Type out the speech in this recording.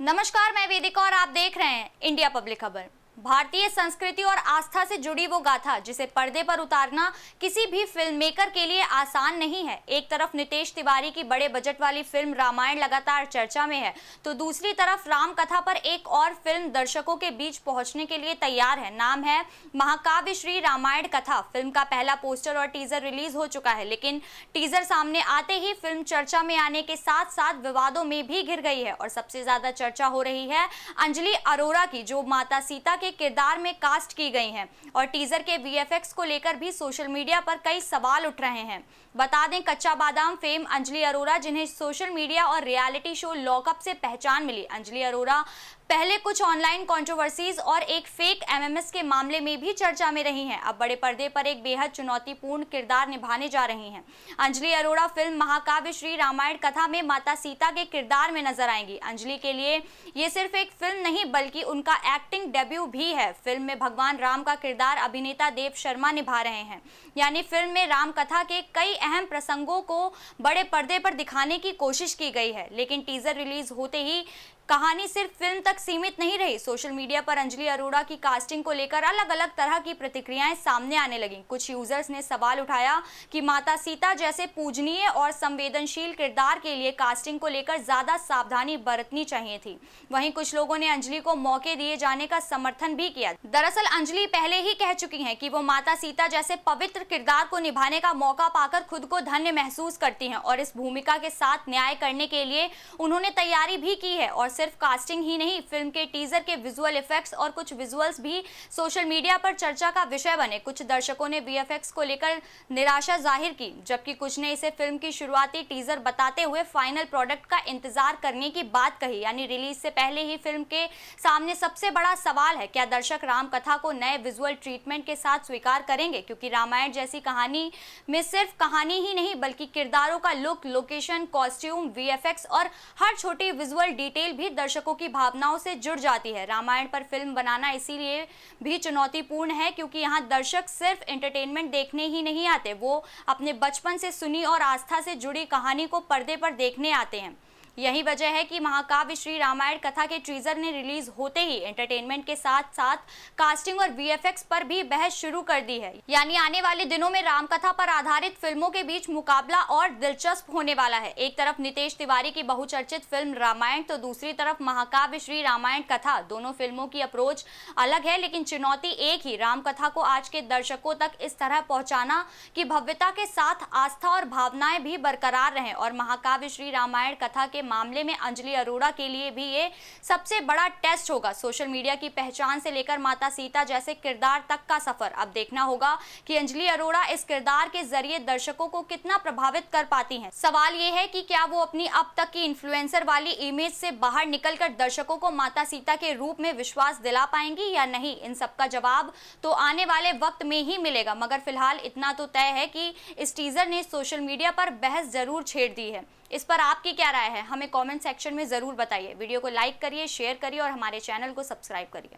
नमस्कार, मैं वेदिका और आप देख रहे हैं इंडिया पब्लिक खबर। भारतीय संस्कृति और आस्था से जुड़ी वो गाथा जिसे पर्दे पर उतारना किसी भी फिल्म मेकर के लिए आसान नहीं है। एक तरफ नितेश तिवारी की बड़े बजट वाली फिल्म रामायण लगातार चर्चा में है, तो दूसरी तरफ राम कथा पर एक और फिल्म दर्शकों के बीच पहुंचने के लिए तैयार है। नाम है महाकाव्य श्री रामायण कथा। फिल्म का पहला पोस्टर और टीजर रिलीज हो चुका है, लेकिन टीजर सामने आते ही फिल्म चर्चा में आने के साथ साथ विवादों में भी घिर गई है और सबसे ज्यादा चर्चा हो रही है अंजलि अरोरा की, जो माता सीता के किरदार में कास्ट की गई हैं। और टीजर के वीएफएक्स को लेकर भी सोशल मीडिया पर कई सवाल उठ रहे हैं। बता दें, कच्चा बादाम फेम अंजलि अरोरा, जिन्हें सोशल मीडिया और रियलिटी शो लॉकअप से पहचान मिली। अंजलि अरोरा पहले कुछ ऑनलाइन कंट्रोवर्सीज और एक फेक एमएमएस के मामले में भी चर्चा में रही हैं। अब बड़े पर्दे पर एक बेहद चुनौतीपूर्ण किरदार निभाने जा रही हैं। अंजलि अरोरा फिल्म महाकाव्य श्री रामायण कथा में माता सीता के किरदार में नजर आएंगी। अंजलि के लिए ये सिर्फ एक फिल्म नहीं बल्कि उनका एक्टिंग डेब्यू भी है। फिल्म में भगवान राम का किरदार अभिनेता देव शर्मा निभा रहे हैं। यानी फिल्म में राम कथा के कई अहम प्रसंगों को बड़े पर्दे पर दिखाने की कोशिश की गई है। लेकिन टीजर रिलीज होते ही कहानी सिर्फ फिल्म तक सीमित नहीं रही। सोशल मीडिया पर अंजलि अरोरा की कास्टिंग को लेकर अलग अलग तरह की प्रतिक्रियाएं सामने आने लगीं। कुछ यूजर्स ने सवाल उठाया कि माता सीता जैसे पूजनीय और संवेदनशील किरदार के लिए कास्टिंग को लेकर ज्यादा सावधानी बरतनी चाहिए थी। वहीं कुछ लोगों ने अंजलि को मौके दिए जाने का समर्थन भी किया। दरअसल अंजलि पहले ही कह चुकी हैं कि वो माता सीता जैसे पवित्र किरदार को निभाने का मौका पाकर खुद को धन्य महसूस करती हैं और इस भूमिका के साथ न्याय करने के लिए उन्होंने तैयारी भी की है। और सिर्फ कास्टिंग ही नहीं, फिल्म के टीजर के विजुअल इफेक्ट्स और कुछ विजुअल्स भी सोशल मीडिया पर चर्चा का विषय बने। कुछ दर्शकों ने वीएफएक्स को लेकर निराशा जाहिर की, जबकि कुछ ने इसे फिल्म की शुरुआती टीजर बताते हुए फाइनल प्रोडक्ट का इंतजार करने की बात कही। यानी रिलीज से पहले ही फिल्म के सामने सबसे बड़ा सवाल है, क्या दर्शक राम कथा को नए विजुअल ट्रीटमेंट के साथ स्वीकार करेंगे? क्योंकि रामायण जैसी कहानी में सिर्फ कहानी ही नहीं बल्कि किरदारों का लुक, लोकेशन, कॉस्ट्यूम, वीएफएक्स और हर छोटी विजुअल डिटेल भी दर्शकों की भावनाओं से जुड़ जाती है। रामायण पर फिल्म बनाना इसीलिए भी चुनौतीपूर्ण है क्योंकि यहाँ दर्शक सिर्फ एंटरटेनमेंट देखने ही नहीं आते, वो अपने बचपन से सुनी और आस्था से जुड़ी कहानी को पर्दे पर देखने आते हैं। यही वजह है कि महाकाव्य श्री रामायण कथा के टीजर ने रिलीज होते ही एंटरटेनमेंट के साथ साथ कास्टिंग और वीएफएक्स पर भी बहस शुरू कर दी है। यानी आने वाले दिनों में राम कथा पर आधारित फिल्मों के बीच मुकाबला और दिलचस्प होने वाला है। एक तरफ नितेश तिवारी की बहुचर्चित फिल्म रामायण, तो दूसरी तरफ महाकाव्य श्री रामायण कथा। दोनों फिल्मों की अप्रोच अलग है, लेकिन चुनौती एक ही, राम कथा को आज के दर्शकों तक इस तरह पहुंचाना कि भव्यता के साथ आस्था और भावनाएं भी बरकरार रहें। और महाकाव्य श्री रामायण कथा के मामले में अंजलि अरोरा के लिए भी ये सबसे बड़ा टेस्ट होगा। सोशल मीडिया की पहचान से लेकर माता सीता जैसे किरदार तक का सफर। अब देखना होगा कि अंजलि अरोरा इस किरदार के जरिए दर्शकों को कितना प्रभावित कर पाती हैं। सवाल ये है कि क्या वो अपनी अब तक की इन्फ्लुएंसर वाली इमेज से बाहर निकलकर दर्शकों को माता सीता के रूप में विश्वास दिला पाएंगी या नहीं। इन सबका जवाब तो आने वाले वक्त में ही मिलेगा, मगर फिलहाल इतना तो तय है कि इस टीजर ने सोशल मीडिया पर बहस जरूर छेड़ दी है। इस पर आपकी क्या राय है, हमें कमेंट सेक्शन में जरूर बताइए। वीडियो को लाइक करिए, शेयर करिए और हमारे चैनल को सब्सक्राइब करिए।